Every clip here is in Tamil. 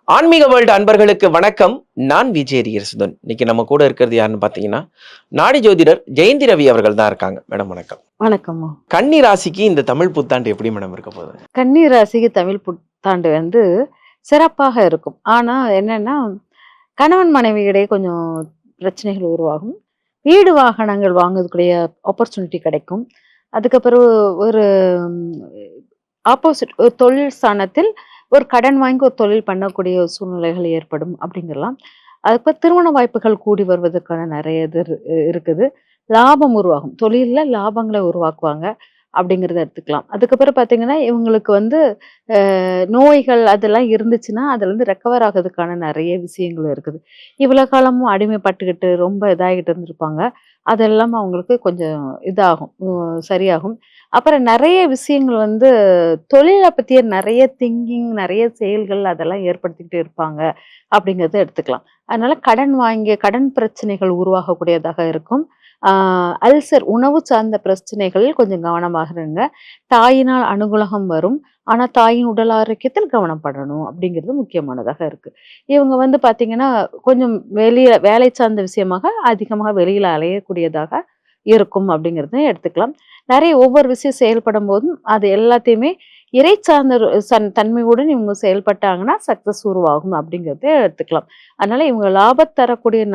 ஆன்மீக வேர்ல்டு அன்பர்களுக்கு வணக்கம். நான் விஜய் ரியர்சுதன். இன்னைக்கு நம்ம கூட இருக்கிறது யாருன்னு பார்த்தீங்கன்னா, நாடி ஜோதிடர் ஜெயந்தி ரவி அவர்கள் தான் இருக்காங்க. மேடம் வணக்கம். வணக்கம்மா. கன்னி ராசிக்கு இந்த தமிழ் புத்தாண்டு எப்படி மேடம் இருக்க போகுது? கன்னி ராசிக்கு தமிழ் புத்தாண்டு சிறப்பாக இருக்கும். ஆனா என்னன்னா, கணவன் மனைவியிடையே கொஞ்சம் பிரச்சனைகள் உருவாகும். வீடு வாகனங்கள் வாங்கக்கூடிய ஆப்பர்ச்சுனிட்டி கிடைக்கும். அதுக்கப்புறம் ஒரு ஆப்போசிட் ஒரு தொழில் ஸ்தானத்தில் ஒரு கடன் வாங்கி ஒரு தொழில் பண்ணக்கூடிய சூழ்நிலைகள் ஏற்படும் அப்படிங்கிறலாம். அதுக்கப்புறம் திருமண வாய்ப்புகள் கூடி வருவதற்கான நிறைய இருக்குது. லாபம் உருவாகும். தொழில்ல லாபங்கள உருவாக்குவாங்க அப்படிங்கிறத எடுத்துக்கலாம். அதுக்கப்புறம் பார்த்தீங்கன்னா, இவங்களுக்கு நோய்கள் அதெல்லாம் இருந்துச்சுன்னா, அதுலேருந்து ரெக்கவர் ஆகுறதுக்கான நெறைய விஷயங்கள் இருக்குது. இவ்வளோ காலமும் அடிமைப்பட்டுக்கிட்டு ரொம்ப இதாகிட்டு இருந்திருப்பாங்க. அதெல்லாம் அவங்களுக்கு கொஞ்சம் இதாகும். சரியாகும். அப்புறம் நெறைய விஷயங்கள் தொழில பத்திய நெறைய திங்கிங், நெறைய செயல்கள் அதெல்லாம் ஏற்படுத்திக்கிட்டு இருப்பாங்க அப்படிங்கிறத எடுத்துக்கலாம். அதனால கடன் பிரச்சனைகள் உருவாகக்கூடியதாக இருக்கும். அல்சர் உணவு சார்ந்த பிரச்சனைகளில் கொஞ்சம் கவனமாக இருங்க. தாயினால் அனுகூலம் வரும். ஆனா, தாயின் உடல் ஆரோக்கியத்தில் கவனம் படணும் அப்படிங்கிறது முக்கியமானதாக இருக்கு. இவங்க பார்த்தீங்கன்னா, கொஞ்சம் வெளிய வேலை சார்ந்த விஷயமாக அதிகமாக வெளியில அலையக்கூடியதாக இருக்கும் அப்படிங்கிறத எடுத்துக்கலாம். நெறைய ஒவ்வொரு விஷயம் செயல்படும்போதும், அது எல்லாத்தையுமே இறை சார்ந்த ஒரு தன்மையுடன் இவங்க செயல்பட்டாங்கன்னா, சக்சஸ் உருவாகும் அப்படிங்கிறத எடுத்துக்கலாம். அதனால இவங்க லாபம் தரக்கூடிய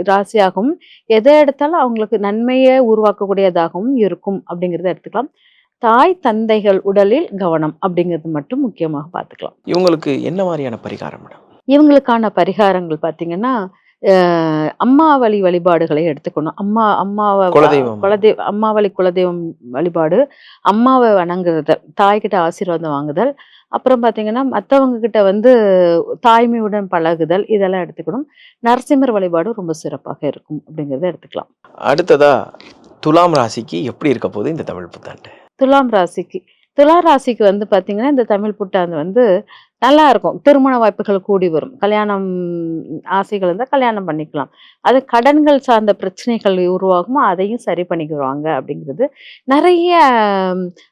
ராசியாகவும், எத எடுத்தாலும் அவங்களுக்கு நன்மையை உருவாக்கக்கூடியதாகவும் இருக்கும் அப்படிங்கிறத எடுத்துக்கலாம். தாய், தந்தைகள் உடலில் கவனம் அப்படிங்கிறது மட்டும் முக்கியமாக பார்த்துக்கலாம். இவங்களுக்கு என்ன மாரியான பரிகாரம் மேடம்? இவங்களுக்கான பரிகாரங்கள் பார்த்தீங்கன்னா, அ அம்மா வழி வழிபாடுகளை எடுத்துக்கணும். அம்மாவ குலதெய்வம். அம்மா வழி குலதெய்வம் வழிபாடு, அம்மாவ வணங்குறது, தாய்கிட்ட ஆசீர்வாதம் வாங்குதல், அப்புறம் பார்த்தீங்கன்னா, மத்தவங்க கிட்ட தாய்மையுடன் பழகுதல், இதெல்லாம் எடுத்துக்கணும். நரசிம்மர் வழிபாடு ரொம்ப சிறப்பாக இருக்கும் அப்படிங்கிறத எடுத்துக்கலாம். அடுத்ததா துலாம் ராசிக்கு எப்படி இருக்க போகுது இந்த தமிழ் புத்தாண்டு? துலாம் ராசிக்கு துலா ராசிக்கு பார்த்தீங்கன்னா, இந்த தமிழ் புத்தாண்டு நல்லா இருக்கும். திருமண வாய்ப்புகள் கூடி வரும். கல்யாணம் ஆசைகள் இருந்தா கல்யாணம் பண்ணிக்கலாம். அது கடன்கள் சார்ந்த பிரச்சனைகள் உருவாகும். அதையும் சரி பண்ணிக்குவாங்க அப்படிங்கிறது. நெறைய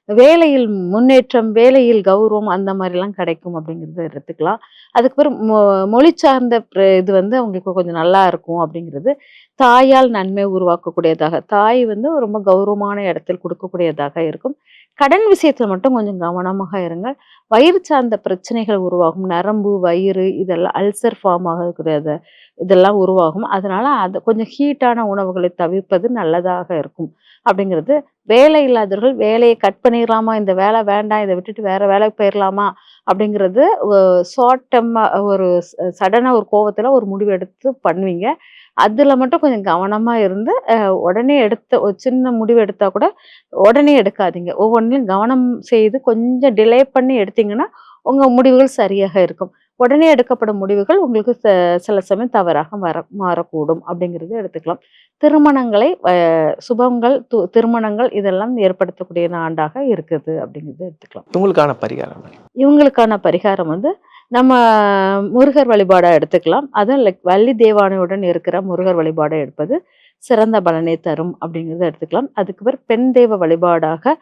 வேலையில் முன்னேற்றம், வேலையில் கௌரவம் அந்த மாரிலாம் கிடைக்கும் அப்படிங்கிறத எடுத்துக்கலாம். அதுக்கப்புறம் மொழி சார்ந்த அவங்களுக்கு கொஞ்சம் நல்லா இருக்கும் அப்படிங்கிறது. தாயால் நன்மை உருவாக்கக்கூடியதாக, தாய் ரொம்ப கௌரவமான இடத்தில் கொடுக்கக்கூடியதாக இருக்கும். கடன் விஷயத்துல மட்டும் கொஞ்சம் கவனமாக இருங்க. வயிறு சார்ந்த பிரச்சனைகள் உருவாகும். நரம்பு, வயிறு இதெல்லாம் அல்சர் ஃபார்ம் ஆகக்கூடியது இதெல்லாம் உருவாகும். அதனால கொஞ்சம் ஹீட்டான உணவுகளை தவிர்ப்பது நல்லதாக இருக்கும் அப்படிங்கிறது. வேலை இல்லாதவர்கள் வேலையை கட் பண்ணிடலாமா, இந்த வேலை வேண்டாம், இதை விட்டுட்டு வேற வேலைக்கு போயிடலாமா அப்படிங்கிறது ஷார்ட் டெர்மா ஒரு சடனா ஒரு கோவத்துல ஒரு முடிவு எடுத்து பண்ணுவீங்க. அதுல மட்டும் கொஞ்சம் கவனமா இருந்து உடனே ஒரு சின்ன முடிவு எடுத்தா கூட உடனே எடுக்காதீங்க. ஒவ்வொன்றிலும் கவனம் செய்து கொஞ்சம் டிலே பண்ணி எடுத்தீங்கன்னா, உங்க முடிவுகள் சரியாக இருக்கும். உடனே எடுக்கப்படும் முடிவுகள் உங்களுக்கு சில சமயம் தவறாக மாறக்கூடும் அப்படிங்கிறத எடுத்துக்கலாம். திருமணங்களை சுபங்கள், திருமணங்கள் இதெல்லாம் ஏற்படுத்தக்கூடிய ஆண்டாக இருக்குது அப்படிங்கிறத எடுத்துக்கலாம். இவங்களுக்கான பரிகாரம் மேடம்? இவங்களுக்கான பரிகாரம் நம்ம முருகர் வழிபாடா எடுத்துக்கலாம். அதுவும் லைக் வள்ளி தேவானையுடன் இருக்கிற முருகர் வழிபாடை எடுப்பது சிறந்த பலனை தரும் அப்படிங்கிறத எடுத்துக்கலாம். அதுக்கப்புறம் பெண் தெய்வ வழிபாடாக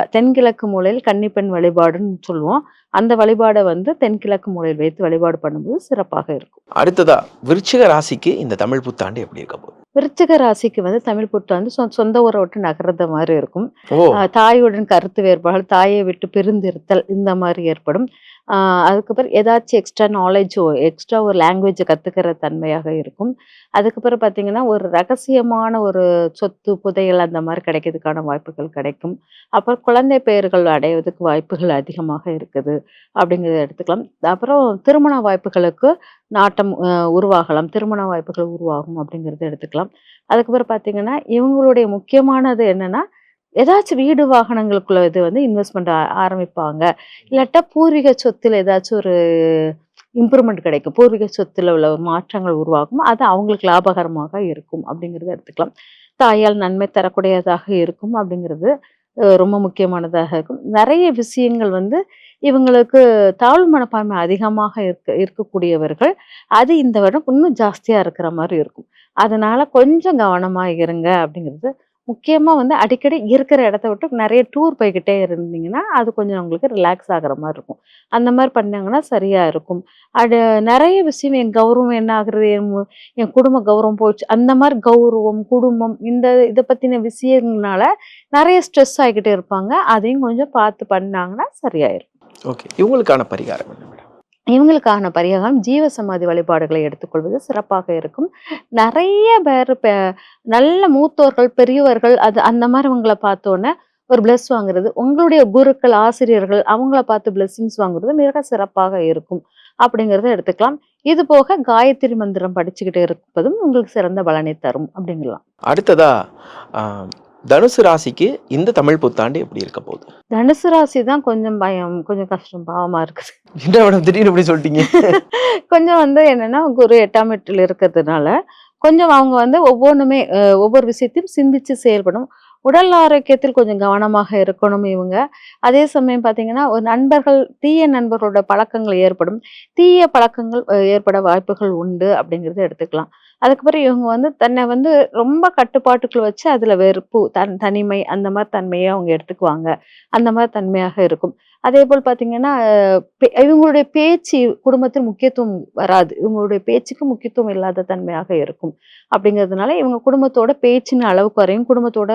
தென்கிழக்கு மூலையில் கன்னிப்பெண் வழிபாடுன்னு சொல்லுவோம். அந்த வழிபாடை தென்கிழக்கு மூலையில் வைத்து வழிபாடு பண்ணும்போது சிறப்பாக இருக்கும். அடுத்ததா விருச்சிக ராசிக்கு இந்த தமிழ் புத்தாண்டு எப்படி இருக்க போகுது? விருச்சிக ராசிக்கு தமிழ் புத்தாண்டு சொந்த ஊரை விட்டு நகர்றது மாதிரி இருக்கும். ஓ! தாயுடன் கருத்து வேறுபாடு, தாயை விட்டு பிரிந்திருத்தல் இந்த மாதிரி ஏற்படும். அதுக்கப்புறம் ஏதாச்சும் எக்ஸ்ட்ரா நாலேஜோ, எக்ஸ்ட்ரா ஒரு லாங்குவேஜை கத்துக்கிற தன்மையாக இருக்கும். அதுக்கப்புறம் பார்த்தீங்கன்னா, ஒரு ரகசியமான ஒரு சொத்து, புதையல் அந்த மாதிரி கிடைக்கிறதுக்கான வாய்ப்புகள் கிடைக்கும். அப்புறம் குழந்தை பெயர்கள் அடைவதற்கு வாய்ப்புகள் அதிகமாக இருக்குது அப்படிங்கிறத எடுத்துக்கலாம். அப்புறம் திருமண வாய்ப்புகளுக்கு நாட்டம் உருவாகலாம். திருமண வாய்ப்புகள் உருவாகும் அப்படிங்கிறத எடுத்துக்கலாம். அதுக்கப்புறம் பார்த்தீங்கன்னா, இவங்களுடைய முக்கியமானது என்னன்னா, ஏதாச்சும் வீடு வாகனங்களுக்குள்ள இன்வெஸ்ட்மெண்ட் ஆரம்பிப்பாங்க. இல்லாட்டா பூர்வீக சொத்துல ஏதாச்சும் ஒரு இம்ப்ரூவ்மெண்ட் கிடைக்கும். பூர்வீக சொத்துல உள்ள மாற்றங்கள் உருவாகும். அது அவங்களுக்கு லாபகரமாக இருக்கும் அப்படிங்கிறத எடுத்துக்கலாம். தாயால் நன்மை தரக்கூடியதாக இருக்கும் அப்படிங்கிறது ரொம்ப முக்கியமானதாக இருக்கும். நெறைய விஷயங்கள் இவங்களுக்கு தாழ்வு மனப்பான்மை அதிகமாக இருக்கக்கூடியவர்கள். அது இந்த வருடம் இன்னும் ஜாஸ்தியா இருக்கிற மாரி இருக்கும். அதனால கொஞ்சம் கவனமா இருங்க அப்படிங்கிறது முக்கியமா வந்து அடிக்கடி இருக்கிற இடத்த விட்டு நிறைய டூர் போய்க்கிட்டே இருந்தீங்கன்னா, அது கொஞ்சம் உங்களுக்கு ரிலாக்ஸ் ஆகுற மாரி இருக்கும். அந்த மாரி பண்ணாங்கன்னா சரியா இருக்கும். அது நெறைய விஷயம் என் கௌரவம் என்ன ஆகுறது? என் குடும்ப கௌரவம் போச்சு. அந்த மாரி கௌரவம், குடும்பம் இத பத்தின விஷயங்கள்னால நெறைய ஸ்ட்ரெஸ் ஆகிக்கிட்டே இருப்பாங்க. அதையும் கொஞ்சம் பார்த்து பண்ணாங்கன்னா சரியாயிரும். ஓகே. இவங்களுக்கான பரிகாரம் என்ன மேடம்? இவங்களுக்கான பரிகாரம் ஜீவ சமாதி வழிபாடுகளை எடுத்துக்கொள்வது சிறப்பாக இருக்கும். நெறைய பேர் நல்ல மூத்தோர்கள், பெரியவர்கள் அந்த மாரிவங்கள பார்த்தோனே ஒரு பிளெஸ் வாங்குறது. உங்களுடைய குருக்கள், ஆசிரியர்கள் அவங்கள பார்த்து பிளெஸ்ஸிங்ஸ் வாங்குறது மிக சிறப்பாக இருக்கும். அப்படிங்கிறத எடுத்துக்கலாம். இது போக காயத்ரி மந்திரம் படிச்சுக்கிட்டு இருப்பதும் உங்களுக்கு சிறந்த பலனை தரும் அப்படிங்கலாம். அடுத்ததா ஆ தனுசு ராசிக்கு இந்த தமிழ் புத்தாண்டு எப்படி இருக்க போகுது? தனுசு ராசி தான் கொஞ்சம் பயம், கொஞ்சம் கஷ்டம், பாவமா இருக்குது. என்ன மேடம் திடீர்னு இப்படி சொல்லிட்டீங்க? கொஞ்சம் வந்து என்னன்னா, குரு 8ஆம் வீட்டில இருக்கிறதுனால, கொஞ்சம் அவங்க வந்து ஒவ்வொன்னுமே ஒவ்வொரு விஷயத்தையும் சிந்திச்சு செயல்படும். உடல் ஆரோக்கியத்தில் கொஞ்சம் கவனமாக இருக்கணும் இவங்க. அதே சமயம் பார்த்தீங்கன்னா, ஒரு தீய நண்பர்களோட பழக்கங்கள் ஏற்படும். தீய பழக்கங்கள் ஏற்பட வாய்ப்புகள் உண்டு அப்படிங்கிறத எடுத்துக்கலாம். அதுக்கப்புறம் இவங்க வந்து தன்னை வந்து ரொம்ப கட்டுப்பாட்டுக்குள்ள வச்சு அதில வெறுப்பு, தனிமை அந்த மாரி தன்மைய அவங்க எடுத்துக்குவாங்க. அந்த மாரி தன்மையாக இருக்கும். அதேபோல் பார்த்தீங்கன்னா, இவங்களுடைய பேச்சு குடும்பத்தில் முக்கியத்துவம் வராது. இவங்களுடைய பேச்சுக்கு முக்கியத்துவம் இல்லாத தன்மையாக இருக்கும். அப்படிங்கிறதுனால இவங்க குடும்பத்தோட பேச்சின் அளவு குறையும். குடும்பத்தோட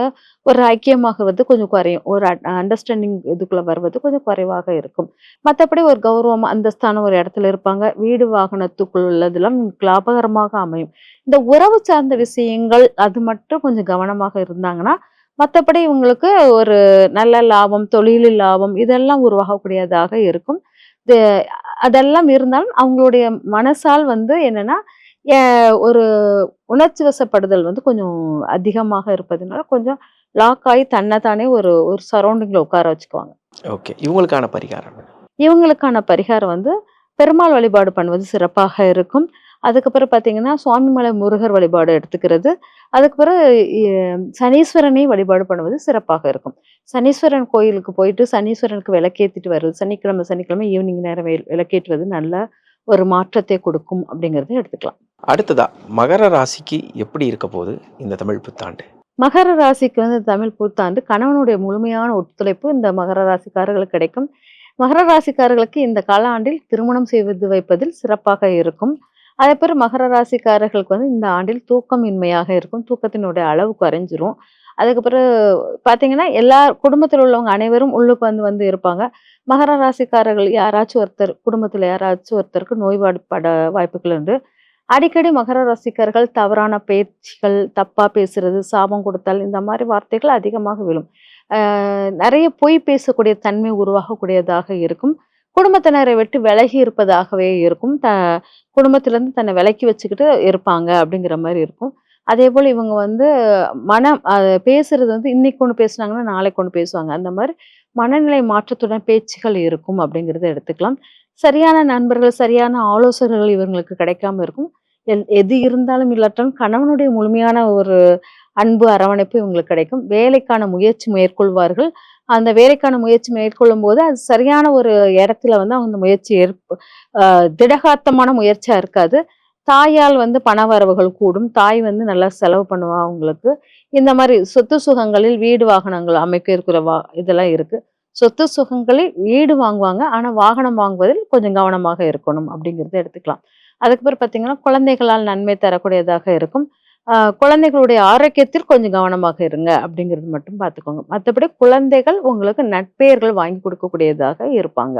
ஒரு ஐக்கியமாகுவது கொஞ்சம் குறையும். ஒரு அண்டர்ஸ்டாண்டிங் இதுக்குள்ள வருவது கொஞ்சம் குறைவாக இருக்கும். மத்தபடி ஒரு கௌரவம், அந்தஸ்தான ஒரு இடத்துல இருப்பாங்க. வீடு வாகனத்துக்குள் உள்ளதெல்லாம் லாபகரமாக அமையும். இந்த உறவு சார்ந்த விஷயங்கள் அது மட்டும் கொஞ்சம் கவனமாக இருந்தாங்கன்னா, மத்தபடி இவங்களுக்கு ஒரு நல்ல லாபம், தொழிலில் லாபம் இதெல்லாம் உருவாகக்கூடியதாக இருக்கும். இது அதெல்லாம் இருந்தாலும் அவங்களுடைய மனசால் வந்து என்னன்னா, எ ஒரு உணர்ச்சி வசப்படுதல் வந்து கொஞ்சம் அதிகமாக இருப்பதுனால, கொஞ்சம் லாக் ஆயி தன்ன தானே ஒரு ஒரு சரவுண்டிங்ல உட்கார வச்சுக்குவாங்க. ஓகே. இவங்களுக்கான பரிகாரம் என்ன? இவங்களுக்கான பரிகாரம் வந்து பெருமாள் வழிபாடு பண்ணுவது சிறப்பாக இருக்கும். அதுக்கப்புறம் பார்த்தீங்கன்னா, சுவாமிமலை முருகர் வழிபாடு எடுத்துக்கிறது. அதுக்கு பிறகு சனீஸ்வரனை வழிபாடு பண்ணுவது சிறப்பாக இருக்கும். சனீஸ்வரன் கோயிலுக்கு போயிட்டு சனீஸ்வரனுக்கு விளக்கேத்திட்டு வருவது. சனிக்கிழமை சனிக்கிழமை ஈவினிங் நேரம் விளக்கேற்றுவது நல்ல ஒரு மாற்றத்தை கொடுக்கும் அப்படிங்கிறத எடுத்துக்கலாம். அடுத்ததா மகர ராசிக்கு எப்படி இருக்க போகுது இந்த தமிழ் புத்தாண்டு? மகர ராசிக்கு வந்து தமிழ் புத்தாண்டு கணவனுடைய முழுமையான ஒத்துழைப்பு இந்த மகர ராசிக்காரர்களுக்கு கிடைக்கும். மகர ராசிக்காரர்களுக்கு இந்த காலாண்டில் திருமணம் செய்வது வைப்பதில் சிறப்பாக இருக்கும். அதேபோல மகர ராசிக்காரர்களுக்கு வந்து இந்த ஆண்டில் தூக்கமின்மையாக இருக்கும். தூக்கத்தினுடைய அளவு குறைஞ்சிரும். அதுக்கப்புறம் பார்த்தீங்கன்னா, எல்லா குடும்பத்தில் உள்ளவங்க அனைவரும் உள்ளுக்கு வந்து வந்து இருப்பாங்க. மகர ராசிக்காரர்கள் யாராச்சும் ஒருத்தர் குடும்பத்தில யாராச்சும் ஒருத்தருக்கு நோய்வாய்ப்பட வாய்ப்புகள் உண்டு. அடிக்கடி மகர ராசிக்காரர்கள் தவறான பேச்சுகள், தப்பா பேசுறது, சாபம் கொடுத்தல் இந்த மாரி வார்த்தைகள் அதிகமாக விழும். நெறைய பொய் பேசக்கூடிய தன்மை உருவாகக்கூடியதாக இருக்கும். குடும்பத்தினரை விட்டு விலகி இருப்பதாகவே இருக்கும். குடும்பத்திலேருந்து தன்னை விலக்கி வச்சுக்கிட்டு இருப்பாங்க அப்படிங்கிற மாரி இருக்கும். அதேபோல இவங்க வந்து மனம் பேசுறது வந்து இன்னைக்கு ஒண்ணு பேசுனாங்கன்னா, நாளைக்கு ஒண்ணு பேசுவாங்க. அந்த மாரி மனநிலை மாற்றத்துடன் பேச்சுகள் இருக்கும் அப்படிங்கிறத எடுத்துக்கலாம். சரியான நண்பர்கள், சரியான ஆலோசகர்கள் இவங்களுக்கு கிடைக்காம இருக்கும். எது இருந்தாலும் இல்லாட்டாலும் கணவனுடைய முழுமையான ஒரு அன்பு, அரவணைப்பு இவங்களுக்கு கிடைக்கும். வேலைக்கான முயற்சி மேற்கொள்வார்கள். அந்த வேலைக்கான முயற்சி மேற்கொள்ளும்போது, அது சரியான ஒரு இடத்துல வந்து அவங்க அந்த முயற்சி திடகாத்தமான முயற்சியா இருக்காது. தாயால் வந்து பண வரவுகள் கூடும். தாய் வந்து நல்லா செலவு பண்ணுவா அவங்களுக்கு. இந்த மாரி சொத்து சுகங்களில் வீடு, வாகனங்கள் அமைக்க இருக்கிற இதெல்லாம் இருக்கு. சொத்து சுகங்களில் வீடு வாங்குவாங்க. ஆனா, வாகனம் வாங்குவதில் கொஞ்சம் கவனமாக இருக்கணும் அப்படிங்கிறத எடுத்துக்கலாம். அதுக்கப்புறம் பார்த்தீங்கன்னா, குழந்தைகளால் நன்மை தரக்கூடியதாக இருக்கும். குழந்தைகளுடைய ஆரோக்கியத்தில் கொஞ்சம் கவனமாக இருங்க அப்படிங்கிறது மட்டும் பார்த்துக்கோங்க. மத்தபடி குழந்தைகள் உங்களுக்கு நற்பெயர்கள் வாங்கி கொடுக்கக்கூடியதாக இருப்பாங்க.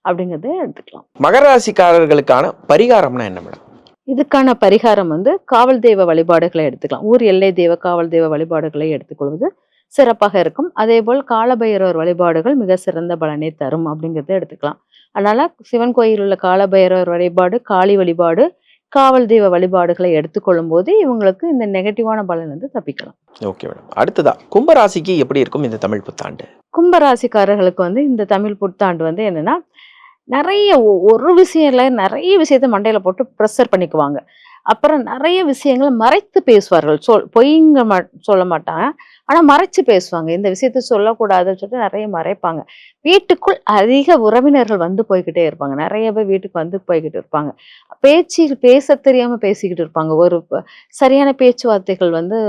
அப்படிங்கிறத எடுத்துக்கலாம். மகர ராசிக்காரர்களுக்கான பரிகாரம்னா என்ன மேடம்? இதுக்கான பரிகாரம் வந்து காவல் தெய்வ வழிபாடுகளை எடுத்துக்கலாம். ஊர் எல்லை தெய்வ, காவல் தெய்வ வழிபாடுகளை எடுத்துக்கொள்வது சிறப்பாக இருக்கும். அதேபோல் காலபைரவர் வழிபாடுகள் மிக சிறந்த பலனை தரும் அப்படிங்கிறத எடுத்துக்கலாம். அதனால சிவன் கோயில் உள்ள காலபைரவர் வழிபாடு, காளி வழிபாடு, காவல் தெய்வ வழிபாடுகளை எடுத்துக்கொள்ளும்போது இவங்களுக்கு இந்த நெகட்டிவான பலன் வந்து தப்பிக்கலாம். Okay madam. அடுத்ததா கும்ப ராசிக்கு எப்படி இருக்கும் இந்த தமிழ் புத்தாண்டு? கும்ப ராசிக்காரர்களுக்கு வந்து இந்த தமிழ் புத்தாண்டு வந்து என்னன்னா, நெறைய ஒரு விஷயம் இல்ல, நெறைய விஷயத்த மண்டையில போட்டு ப்ரெஷர் பண்ணிக்குவாங்க. அப்புறம் நெறைய விஷயங்கள மறைத்து பேசுவார்கள். பொய்ங்க சொல்ல மாட்டாங்க. ஆனா மறைச்சு பேசுவாங்க. இந்த விஷயத்த சொல்லக்கூடாதுன்னு சொல்லிட்டு நிறைய மறைப்பாங்க. வீட்டுக்குள் அதிக உறவினர்கள் வந்து போய்க்கிட்டே இருப்பாங்க. நெறைய பேர் வீட்டுக்கு வந்து போய்க்கிட்டு இருப்பாங்க. பேசத் தெரியாம பேசிக்கிட்டு இருப்பாங்க. ஒரு சரியான பேச்சுவார்த்தைகள் வந்து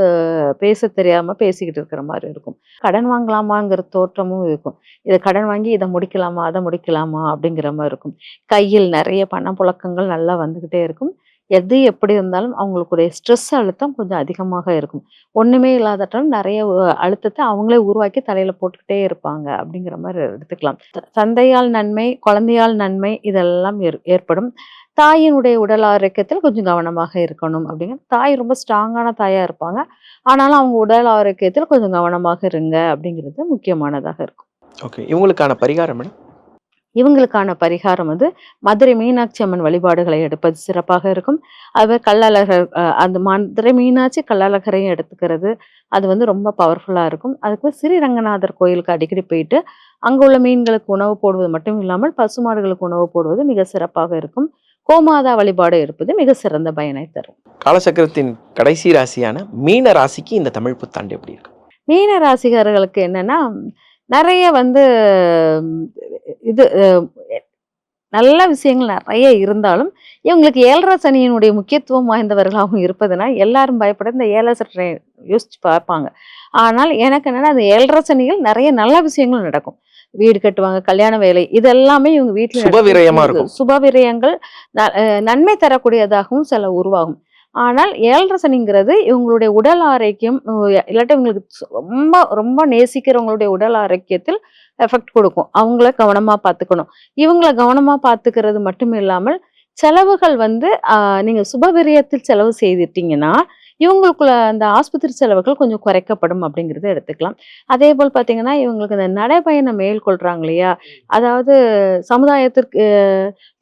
பேசத் தெரியாம பேசிக்கிட்டு இருக்கிற மாரி இருக்கும். கடன் வாங்கலாமாங்கிற தோற்றமும் இருக்கும். இத கடன் வாங்கி இத முடிக்கலாமா? அத முடிக்கலாமா? அப்படிங்கிற மாரி இருக்கும். கையில் நெறைய பணப்புழக்கங்கள் நல்லா வந்துகிட்டே இருக்கும். எது எப்படி இருந்தாலும் அவங்களுக்குடைய ஸ்ட்ரெஸ் அழுத்தம் கொஞ்சம் அதிகமாக இருக்கும். ஒண்ணுமே இல்லாதட்டாலும் நெறைய அழுத்தத்த அவங்களே உருவாக்கி தலையில போட்டுக்கிட்டே இருப்பாங்க அப்படிங்கிற மாரி எடுத்துக்கலாம். தந்தையால் நன்மை, குழந்தையால் நன்மை இதெல்லாம் ஏற்படும். தாயினுடைய உடல் ஆரோக்கியத்தில் கொஞ்சம் கவனமாக இருக்கணும் அப்படிங்க. தாய் ரொம்ப ஸ்ட்ராங்கான தாயா இருப்பாங்க. ஆனாலும் அவங்க உடல் ஆரோக்கியத்தில் கொஞ்சம் கவனமாக இருங்க அப்படிங்கிறது முக்கியமானதாக இருக்கும். ஓகே. இவங்களுக்கான பரிகாரம் மேடம்? இவங்களுக்கான பரிகாரம் வந்து மதுரை மீனாட்சி அம்மன் வழிபாடுகளை எடுப்பது சிறப்பாக இருக்கும். அது கள்ளழகர் அந்த மதுரை மீனாட்சி கள்ளழகரையும் எடுத்துக்கிறது. அது வந்து ரொம்ப பவர்ஃபுல்லா இருக்கும். அதுக்கு ஸ்ரீரங்கநாதர் கோயிலுக்கு அடிக்கடி போயிட்டு, அங்க உள்ள மீன்களுக்கு உணவு போடுவது மட்டும் இல்லாமல், பசுமாடுகளுக்கு உணவு போடுவது மிக சிறப்பாக இருக்கும். கோமாதா வழிபாடு இருப்பது மிக சிறந்த பயனை தரும். காலசக்கரத்தின் கடைசி ராசியான மீன ராசிக்கு இந்த தமிழ் புத்தாண்டு எப்படி இருக்கு? மீன ராசிக்காரர்களுக்கு என்னன்னா, நெறைய வந்து ம் இது நல்ல விஷயங்கள் நெறைய இருந்தாலும், இவங்களுக்கு 7 சனியினுடைய முக்கியத்துவம் வாய்ந்தவர்களாகவும் இருப்பதுனா, எல்லாரும் பயப்பட இந்த 7 சனிய யோசிச்சு பார்ப்பாங்க. ஆனால் எனக்கு என்னன்னா, அந்த 7 சனியில் நெறைய நல்ல விஷயங்கள் நடக்கும். வீடு கட்டுவாங்க, கல்யாண வேலை இது எல்லாமே இவங்க வீட்ல சுப விரயமா நடக்கும். இருக்கும். சுப விரயங்கள் நன்மை தரக்கூடியதாகவும் சில உருவாகும். ஆனால் 7 சனிங்கிறது இவங்களுடைய உடல் ஆரோக்கியம் இல்லாட்டி இவங்களுக்கு ரொம்ப ரொம்ப நேசிக்கிறவங்களுடைய உடல் ஆரோக்கியத்தில் எஃபெக்ட் கொடுக்கும். அவங்கள கவனமா பார்த்துக்கணும். இவங்கள கவனமா பார்த்துக்கிறது மட்டும் இல்லாமல், செலவுகள் வந்து நீங்க சுப விரயத்தில் செலவு செய்துட்டீங்கன்னா, இவங்களுக்குள்ள அந்த ஆஸ்பத்திரி செலவுகள் கொஞ்சம் குறைக்கப்படும் அப்படிங்கிறத எடுத்துக்கலாம். அதேபோல் பார்த்தீங்கன்னா, இவங்களுக்கு இந்த நடைப்பயணம் மேற்கொள்றாங்க இல்லையா? அதாவது சமுதாயத்திற்கு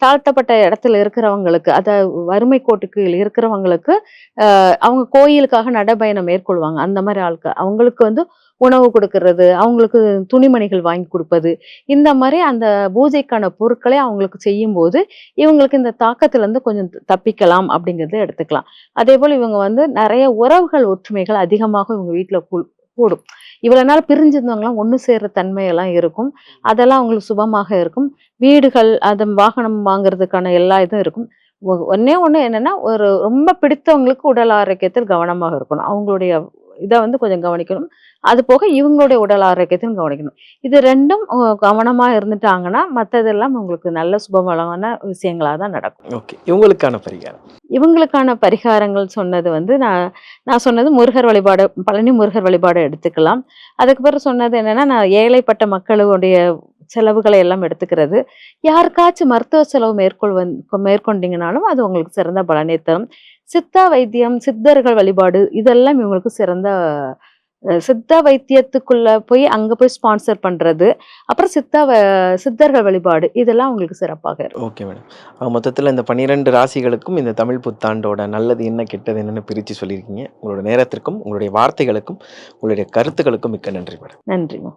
தாழ்த்தப்பட்ட இடத்துல இருக்கிறவங்களுக்கு, வறுமை கோட்டுக்கு கீழ் இருக்கிறவங்களுக்கு, அவங்க கோயிலுக்காக நடைப்பயணம் மேற்கொள்வாங்க. அந்த மாரி ஆட்கள். அவங்களுக்கு வந்து உணவு குடுக்குறது, அவங்களுக்கு துணிமணிகள் வாங்கி குடுப்பது, இந்த மாரி அந்த பூஜைக்கான பொருட்களை அவங்களுக்கு செய்யும்போது, இவங்களுக்கு இந்த தாக்கத்திலருந்து கொஞ்சம் தப்பிக்கலாம் அப்படிங்கிறத எடுத்துக்கலாம். அதேபோல இவங்க வந்து நெறைய உறவுகள் ஒற்றுமைகள் அதிகமாக இவங்க வீட்ல கூடும். இவ்வளவு நாள் பிரிஞ்சிருந்தவங்கலாம் ஒண்ணு சேர்ற தன்மையெல்லாம் இருக்கும். அதெல்லாம் அவங்களுக்கு சுபமாக இருக்கும். வீடுகள், வாகனம் வாங்குறதுக்கான எல்லா இதும் இருக்கும். ஒண்ணே ஒண்ணு என்னன்னா, ஒரு ரொம்ப பிடித்தவங்களுக்கு உடல் ஆரோக்கியத்தில் கவனமாக இருக்கணும். அவங்களுடைய இத வந்து கொஞ்சம் கவனிக்கணும். அது போக இவங்களுடைய உடல் ஆரோக்கியத்தையும் கவனிக்கணும். இது 2ம் கவனமா இருந்துட்டாங்கன்னா, மத்ததெல்லாம் உங்களுக்கு நல்ல சுபபலமான விஷயங்களா தான் நடக்கும். ஓகே. இவங்களுக்கான பரிகாரம்? இவங்களுக்கான பரிகாரங்கள் சொன்னது வந்து நான் சொன்னது முருகர் வழிபாடு, பழனி முருகர் வழிபாடு எடுத்துக்கலாம். அதுக்கு பிறகு சொன்னது என்னன்னா, நான் ஏழைப்பட்ட மக்களுடைய செலவுகளை எல்லாம் எடுத்துக்கிறது. யாருக்காச்சும் மருத்துவ செலவு மேற்கொண்டீங்கனாலும் அது உங்களுக்கு சிறந்த பலனை தரும். சித்தா வைத்தியம், சித்தர்கள் வழிபாடு இதெல்லாம் இவங்களுக்கு சிறந்த சித்தா வைத்தியத்துக்குள்ள போய் அங்க போய் ஸ்பான்சர் பண்றது. அப்புறம் சித்தர்கள் வழிபாடு இதெல்லாம் உங்களுக்கு சிறப்பாக இருக்கும். Okay madam. மொத்தத்தில இந்த 12 ராசிகளுக்கும் இந்த தமிழ் புத்தாண்டோட நல்லது என்ன, கெட்டது என்னன்னு பிரிச்சு சொல்லியிருக்கீங்க. உங்களோட நேரத்திற்கும், உங்களுடைய வார்த்தைகளுக்கும், உங்களுடைய கருத்துக்களுக்கும் மிக்க நன்றி மேடம். நன்றிம்மா.